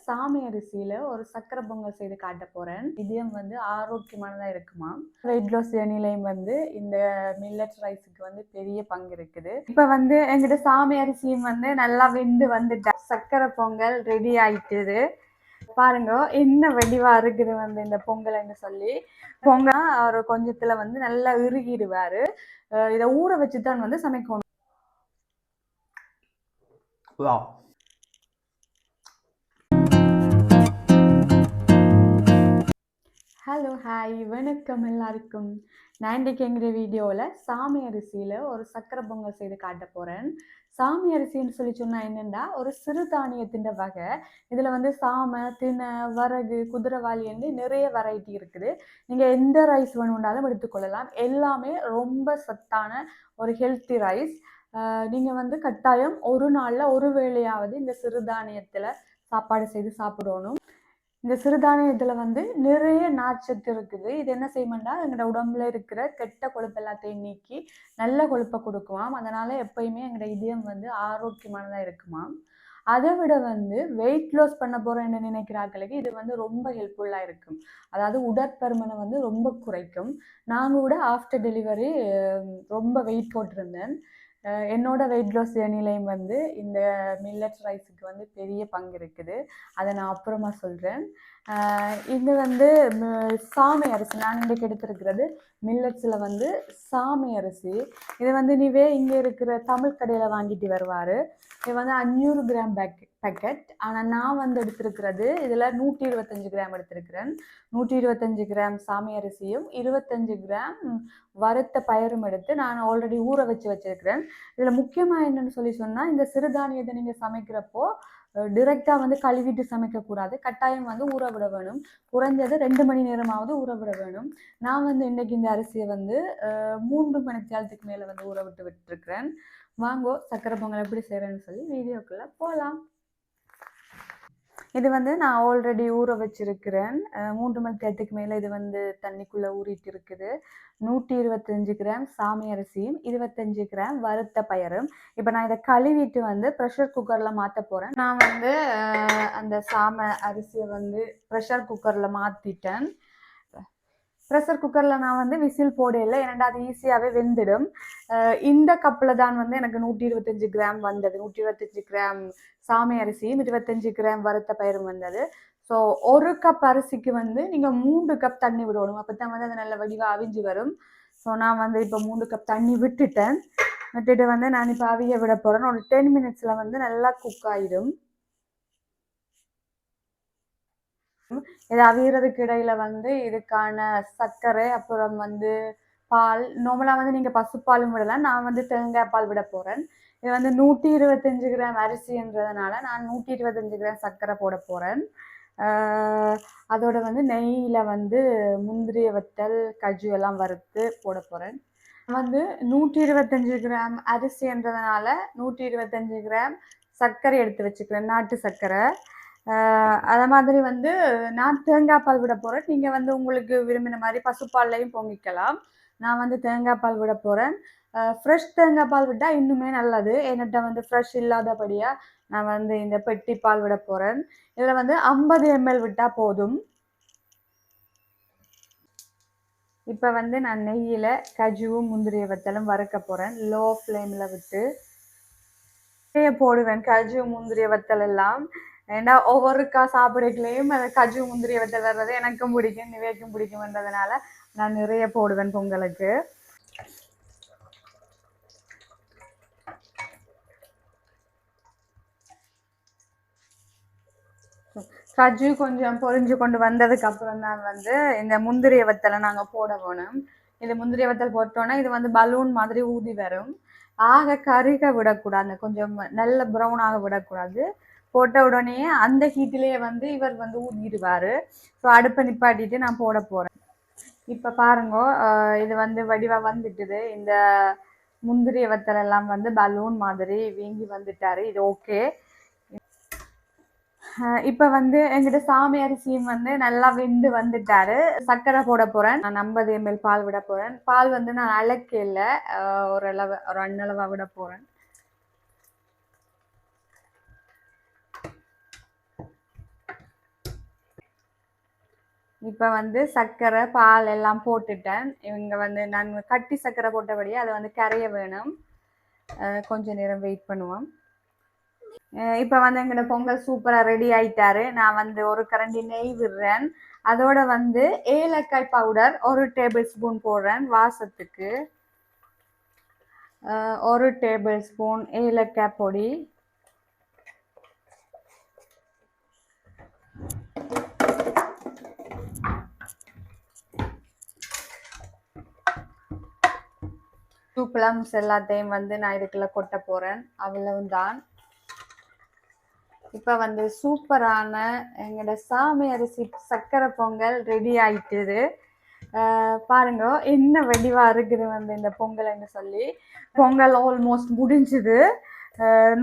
சாமை அரிசியில ஒரு சக்கரை பொங்கல் செய்து காட்ட போறேன். இதயம் வந்து ஆரோக்கியமானதா இருக்குமா. வெயிட் லாஸ் ஜர்னிலையும் வந்து இந்த மில்லட் ரைஸுக்கு வந்து பெரிய பங்கு இருக்குது. இப்ப வந்து எங்கிட்ட சாமை அரிசியும் வந்து நல்லா வெந்து வந்துட்டா. சக்கரை பொங்கல் ரெடி ஆயிட்டுது. பாருங்க என்ன வடிவா இருக்குது வந்து இந்த பொங்கல்னு சொல்லி. பொங்கல் ஒரு கொஞ்சத்துல வந்து நல்லா இறுகிடுவாரு. இதை ஊற வச்சுதான் வந்து சமைக்கணும். ஹலோ ஹாய் வணக்கம் எல்லாருக்கும். நான் இன்றைக்கு எங்கிற வீடியோவில் சாமை அரிசியில் ஒரு சக்கரை பொங்கல் செய்து காட்ட போகிறேன். சாமை அரிசின்னு சொல்லி சொன்னால் என்னென்னா ஒரு சிறுதானியத்தின் வகை. இதில் வந்து சாமை, தினை, வரகு, குதிரைவாளி என்று நிறைய வெரைட்டி இருக்குது. நீங்கள் எந்த ரைஸ் வேணும்னாலும் எடுத்துக்கொள்ளலாம். எல்லாமே ரொம்ப சத்தான ஒரு ஹெல்த்தி ரைஸ். நீங்கள் வந்து கட்டாயம் ஒரு நாளில் ஒரு வேளையாவது இந்த சிறுதானியத்தில் சாப்பாடு செய்து சாப்பிடணும். இந்த சிறுதானியத்தில் வந்து நிறைய நார்ச்சத்து இருக்குது. இது என்ன செய்யணும்னா எங்களோட உடம்புல இருக்கிற கெட்ட கொழுப்பு எல்லாத்தையும் நீக்கி நல்ல கொழுப்பை கொடுக்குமாம். அதனால எப்பயுமே எங்களோட இதயம் வந்து ஆரோக்கியமானதாக இருக்குமாம். அதை விட வந்து வெயிட் லாஸ் பண்ண போகிறேன்னு நினைக்கிறாங்களுக்கு இது வந்து ரொம்ப ஹெல்ப்ஃபுல்லாக இருக்கும். அதாவது உடற்பருமனை வந்து ரொம்ப குறைக்கும். நாங்கள் கூட ஆஃப்டர் டெலிவரி ரொம்ப வெயிட் போட்டிருந்தேன். என்னோட வெயிட் லாஸ் ஜர்னிலையும் வந்து இந்த மில்லட் ரைஸுக்கு வந்து பெரிய பங்கு இருக்குது. அதை நான் அப்புறமா சொல்கிறேன். இது வந்து சாமை அரிசி நான் இன்றைக்கு எடுத்துருக்கிறது மில்லட்ஸில் வந்து சாமை அரிசி. இது வந்து நீவே இங்கே இருக்கிற தமிழ் கடையில் வாங்கிட்டு வருவார். இது வந்து 500 கிராம் பேக்கெட். ஆனால் நான் வந்து எடுத்திருக்கிறது இதில் 125 கிராம் எடுத்திருக்கிறேன். 125 கிராம் சாமை அரிசியும் 25 கிராம் வறுத்த பயரும் எடுத்து நான் ஆல்ரெடி ஊற வச்சிருக்கிறேன். இதில் முக்கியமாக என்னன்னு சொல்லி சொன்னால் இந்த சிறுதானியத்தை நீங்கள் சமைக்கிறப்போ டிரெக்டாக வந்து கழுவிட்டு சமைக்கக்கூடாது. கட்டாயம் வந்து ஊற விட வேணும். குறைஞ்சது 2 மணி நேரமாவது ஊற விட வேணும். நான் வந்து இன்றைக்கி இந்த அரிசியை வந்து 3 மணி நேரத்துக்கு மேலே வந்து ஊற விட்டுருக்கிறேன். வாங்கோ சக்கரை பொங்கல் எப்படி செய்கிறேன்னு சொல்லி வீடியோக்குள்ளே போகலாம். இது வந்து நான் ஆல்ரெடி ஊற வச்சிருக்கிறேன். 3 மணி நேரத்துக்கு மேலே இது வந்து தண்ணிக்குள்ளே ஊறிட்டு இருக்குது. 125 கிராம் சாமை அரிசியும் 25 கிராம் வறுத்த பயரும். இப்போ நான் இதை கழுவிட்டு வந்து ப்ரெஷர் குக்கரில் மாற்ற போகிறேன். நான் வந்து அந்த சாமை அரிசியை வந்து ப்ரெஷர் குக்கரில் மாற்றிட்டேன். ப்ரெஷர் குக்கரில் நான் வந்து விசில் போடையில்லை, ஏன்னா அது ஈஸியாகவே வெந்துடும். இந்த கப்பில் தான் வந்து எனக்கு 125 கிராம் வந்தது. 125 கிராம் சாமை அரிசியும் 25 கிராம் வறுத்த பயிரும் வந்தது. ஸோ ஒரு கப் அரிசிக்கு வந்து நீங்கள் 3 கப் தண்ணி விடணும். அப்போ தான் வந்து அது நல்ல வடிவாக அவிஞ்சு வரும். ஸோ நான் வந்து இப்போ 3 கப் தண்ணி விட்டுட்டு வந்து நான் இப்போ அவிய விட போகிறேன். ஒரு 10 மினிட்ஸில் வந்து நல்லா குக் ஆகிடும். இது அவியறதுக்கு இடையில வந்து இதுக்கான சர்க்கரை, அப்புறம் வந்து பால், நார்மலாக வந்து நீங்கள் பசுப்பாலும் விடலாம். நான் வந்து தேங்காய் பால் விட போகிறேன். இது வந்து 125 கிராம் அரிசின்றதுனால நான் 125 கிராம் சர்க்கரை போட போகிறேன். அதோட வந்து நெய்யில் வந்து முந்திரிய வத்தல், கஜு எல்லாம் வறுத்து போட போகிறேன். வந்து 125 கிராம் அரிசின்றதுனால 125 கிராம் சர்க்கரை எடுத்து வச்சுக்கிறேன், நாட்டு சர்க்கரை. அதை மாதிரி வந்து நான் தேங்காய் பால் விட போகிறேன். நீங்கள் வந்து உங்களுக்கு விரும்பின மாதிரி பசுப்பால்லையும் பொங்கிக்கலாம். நான் வந்து தேங்காய் பால் விட போகிறேன். ஃப்ரெஷ் தேங்காய் பால் விட்டால் இன்னுமே நல்லது. என்கிட்ட வந்து ஃப்ரெஷ் இல்லாதபடியாக நான் வந்து இந்த பெட்டி பால் விட போகிறேன். இதில் வந்து 50 ml விட்டால் போதும். இப்போ வந்து நான் நெய்யில் கஜுவும் முந்திரிய வத்தலும் வறுக்க போகிறேன். லோ ஃப்ளேமில் விட்டு போடுவேன் கஜு முந்திரிய வத்தல் எல்லாம். ஏன்னா ஒவ்வொருக்கா சாப்பிடக்கலையும் அந்த கஜு முந்திரிய வத்தல் வர்றது எனக்கும் பிடிக்கும், நிவேக்கும் பிடிக்கும்ன்றதுனால நான் நிறைய போடுவேன் பொங்கலுக்கு. கஜு கொஞ்சம் பொரிஞ்சு கொண்டு வந்ததுக்கு அப்புறம் தான் வந்து இந்த முந்திரிய வத்தலை நாங்கள் போட வேணும். இது முந்திரிய வத்தல் போட்டோன்னா இது வந்து பலூன் மாதிரி ஊதி வரும். ஆக கருக விடக்கூடாது, கொஞ்சம் நல்ல ப்ரௌனாக விடக்கூடாது. போட்ட உடனே அந்த ஹீட்டிலேயே வந்து இவர் வந்து ஊதிடுவார். ஸோ அடுப்பை நிப்பாட்டிட்டு நான் போட போகிறேன். இப்போ பாருங்க, இது வந்து வடிவாக வந்துட்டுது. இந்த முந்திரிய வத்தல் எல்லாம் வந்து பலூன் மாதிரி வீங்கி வந்துட்டாரு. இது ஓகே. இப்போ வந்து எங்கிட்ட சாமை அரிசியும் வந்து நல்லா வெந்து வந்துட்டாரு. சர்க்கரை போட போகிறேன். நான் 50 ml பால் விட போகிறேன். பால் வந்து நான் அலக்க இல்லை, ஒரு அண்ணளவாக விட போகிறேன். இப்போ வந்து சர்க்கரை பால் எல்லாம் போட்டுட்டேன். இவங்க வந்து நான் கட்டி சர்க்கரை போட்டபடியே அதை வந்து கரைய வேணும். கொஞ்ச நேரம் வெயிட் பண்ணுவோம். இப்போ வந்து எங்களோட பொங்கல் சூப்பராக ரெடி ஆயிட்டாரு. நான் வந்து ஒரு கரண்டி நெய் விடுறேன். அதோட வந்து ஏலக்காய் பவுடர் 1 டேபிள் ஸ்பூன் போடுறேன் வாசத்துக்கு. 1 டேபிள் ஸ்பூன் ஏலக்காய் பொடி, பிளம்ஸ் எல்லாத்தையும் வந்து நான் இதுக்குள்ள கொட்ட போறேன். அவ்வளவுதான். இப்ப வந்து சூப்பரான எங்களோட சாமி அரிசி சக்கரை பொங்கல் ரெடி ஆயிட்டுது. பாருங்க என்ன வடிவா இருக்குது வந்து இந்த பொங்கல்னு சொல்லி. பொங்கல் ஆல்மோஸ்ட் முடிஞ்சுது.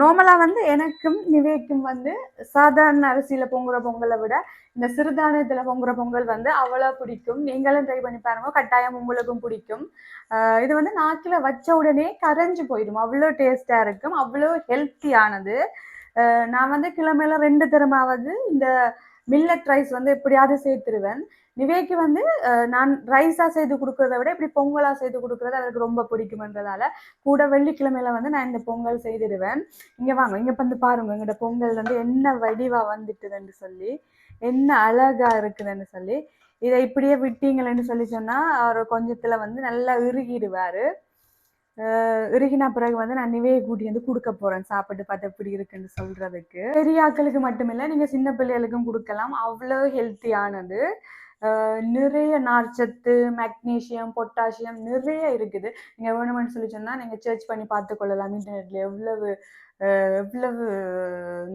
நார்மலாக வந்து எனக்கும் நிவேக்கும் வந்து சாதாரண அரிசியில் பொங்குற பொங்கலை விட இந்த சிறுதானியத்தில் பொங்குற பொங்கல் வந்து அவ்வளோ பிடிக்கும். நீங்களும் ட்ரை பண்ணி பாருங்க, கட்டாயம் உங்களுக்கும் பிடிக்கும். இது வந்து நாக்கில் வச்ச உடனே கரைஞ்சு போயிடும், அவ்வளோ டேஸ்டாக இருக்கும், அவ்வளோ ஹெல்த்தியானது. நான் வந்து கிழமையில 2 தரமாவது இந்த மில்லட் ரைஸ் வந்து எப்படியாவது சேர்த்துருவேன். நிவேக்கு வந்து நான் ரைஸாக செய்து கொடுக்குறத விட இப்படி பொங்கலாக செய்து கொடுக்குறது அவருக்கு ரொம்ப பிடிக்கும்ன்றதால கூட வெள்ளிக்கிழமையில வந்து நான் இந்த பொங்கல் செய்திடுவேன். இங்கே வாங்க, இங்கே வந்து பாருங்க எங்களோட பொங்கல் வந்து என்ன வடிவாக வந்துட்டுதுன்னு சொல்லி, என்ன அழகா இருக்குதுன்னு சொல்லி. இதை இப்படியே விட்டீங்களேன்னு சொல்லி சொன்னால் அவர் கொஞ்சத்தில் வந்து நல்லா இறுகிடுவார். இறுகின பிறகு வந்து நான் நிவையை கூட்டி வந்து கொடுக்க போறேன், சாப்பிட்டு பார்த்து எப்படி இருக்குன்னு சொல்றதுக்கு. பெரிய ஆட்களுக்கு மட்டுமில்லை, நீங்க சின்ன பிள்ளைகளுக்கும் கொடுக்கலாம், அவ்வளோ ஹெல்த்தியானது. நிறைய நார்ச்சத்து, மெக்னீசியம், பொட்டாசியம் நிறைய இருக்குது. நீங்க வேணுமென்னு சொல்லி சொன்னா நீங்க சர்ச் பண்ணி பார்த்து கொள்ளலாம் இன்டர்நெட்ல எவ்வளவு எவ்வளவு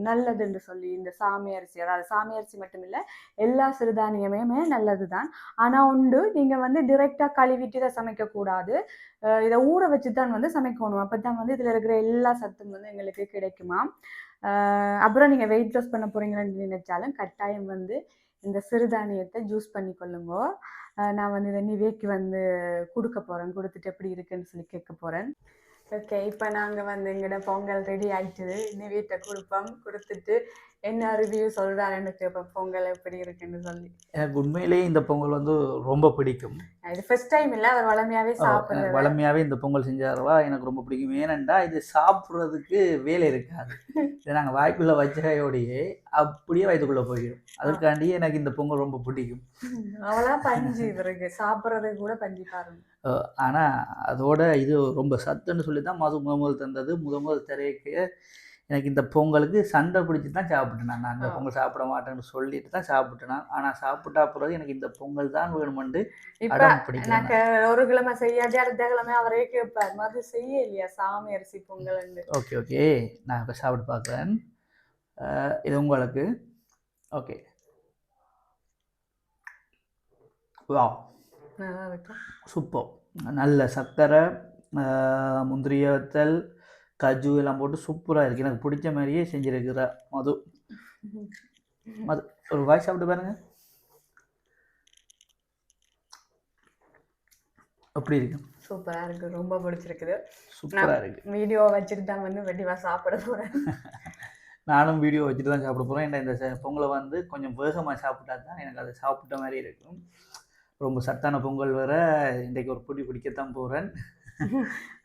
நல்லதுன்னு சொல்லி. இந்த சாமி அரிசி, அதாவது சாமி அரிசி மட்டும் இல்லை, எல்லா சிறுதானியமே நல்லது தான். ஆனால் உண்டு, நீங்கள் வந்து டிரெக்டாக கழுவிட்டு இதை சமைக்கக்கூடாது. இதை ஊற வச்சு தான் வந்து சமைக்கணும். அப்போ தான் வந்து இதில் இருக்கிற எல்லா சத்தும் வந்து எங்களுக்கு கிடைக்குமா. அப்புறம் நீங்கள் வெயிட் லாஸ் பண்ண போகிறீங்கன்னு நினைச்சாலும் கட்டாயம் வந்து இந்த சிறுதானியத்தை ஜூஸ் பண்ணி கொள்ளுங்க. நான் வந்து இதை நிவேக்கு வந்து கொடுக்க போகிறேன், கொடுத்துட்டு எப்படி இருக்குன்னு சொல்லி கேட்க போகிறேன். ஓகே, இப்போ நாங்கள் வந்து எங்களோட பொங்கல் ரெடி ஆகிடுது. இன்னும் வீட்டை கொடுப்போம், கொடுத்துட்டு என்ன ரிவ்யூ சொல்கிறாருன்னு கேட்போம், பொங்கல் எப்படி இருக்குன்னு சொல்லி. எனக்கு உண்மையிலேயே இந்த பொங்கல் வந்து ரொம்ப பிடிக்கும். இது ஃபர்ஸ்ட் டைம் இல்லை, அவர் வளமையாகவே சாப்பிட்றது. வளமையாகவே இந்த பொங்கல் செஞ்சாருவா எனக்கு ரொம்ப பிடிக்கும். ஏனெண்டா இது சாப்பிட்றதுக்கு வேலை இருக்காது. இதை நாங்கள் வாய்க்குள்ளே வச்சகையோடையே அப்படியே வயிற்றுக்குள்ளே போயிடும். அதுக்காண்டியே எனக்கு இந்த பொங்கல் ரொம்ப பிடிக்கும். அவ்வளோ பஞ்சு இருக்கு, சாப்பிட்றதுக்கு கூட பஞ்சு பாருங்க. ஆனால் அதோட இது ரொம்ப சத்துன்னு சொல்லி தான் முதல் தந்தது. முதல் தரைக்கு எனக்கு இந்த பொங்கலுக்கு சண்டை பிடிச்சி தான் சாப்பிட்டேன். நான் அந்த பொங்கல் சாப்பிட மாட்டேன்னு சொல்லிட்டு தான் சாப்பிட்டேன். ஆனால் சாப்பிட்டா பிறகு எனக்கு இந்த பொங்கல் தான் வேணுமெண்டு அடம் பிடிக்கும். எனக்கு ஒரு கிழமை செய்யாதே அடுத்த கிழமை அவரே கேட்பார், மது செய்ய இல்லையா சாமி அரிசி பொங்கல். ஓகே ஓகே, நான் இப்போ சாப்பிட்டு பார்க்குறேன். இது உங்களுக்கு. ஓகே, வா சூப்பர். நல்ல சர்க்கரை, முந்திரிய வத்தல், கஜு எல்லாம் போட்டு சூப்பராக இருக்குது. எனக்கு பிடிச்ச மாதிரியே செஞ்சுருக்கிற மது. ஒரு வாய் சாப்பிட்டு பாருங்க, அப்படி இருக்கு. சூப்பராக இருக்குது, ரொம்ப பிடிச்சிருக்குது. சூப்பராக இருக்குது. வீடியோ வச்சுட்டு தான் வந்து வெடிவாக சாப்பிட போகிறேன். நானும் வீடியோ வச்சுட்டு தான் சாப்பிட போகிறேன். ஏன்னா இந்த பொங்கலை வந்து கொஞ்சம் வேகமாக சாப்பிட்டா தான் எனக்கு அதை சாப்பிட்ட மாதிரி இருக்கும். ரொம்ப சத்தான பொங்கல் வேறு. இன்றைக்கு ஒரு பொடி பிடிக்கத்தான் போகிறேன்.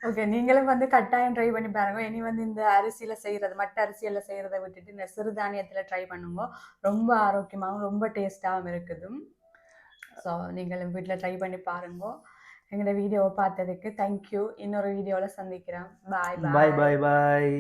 ஓகே, நீங்களும் வந்து கட்டாயம் ட்ரை பண்ணி பாருங்க. இனி வந்து இந்த அரிசியில் செய்கிறது, மற்ற அரிசியில் செய்கிறத விட்டுட்டு இந்த சிறுதானியத்தில் ட்ரை பண்ணுங்க. ரொம்ப ஆரோக்கியமாகவும் ரொம்ப டேஸ்ட்டாகவும் இருக்குது. ஸோ நீங்களும் வீட்டில் ட்ரை பண்ணி பாருங்க. எங்களோட வீடியோவை பார்த்ததுக்கு தேங்க்யூ. இன்னொரு வீடியோவில் சந்திக்கிறேன். பாய் பாய் பாய் பாய்.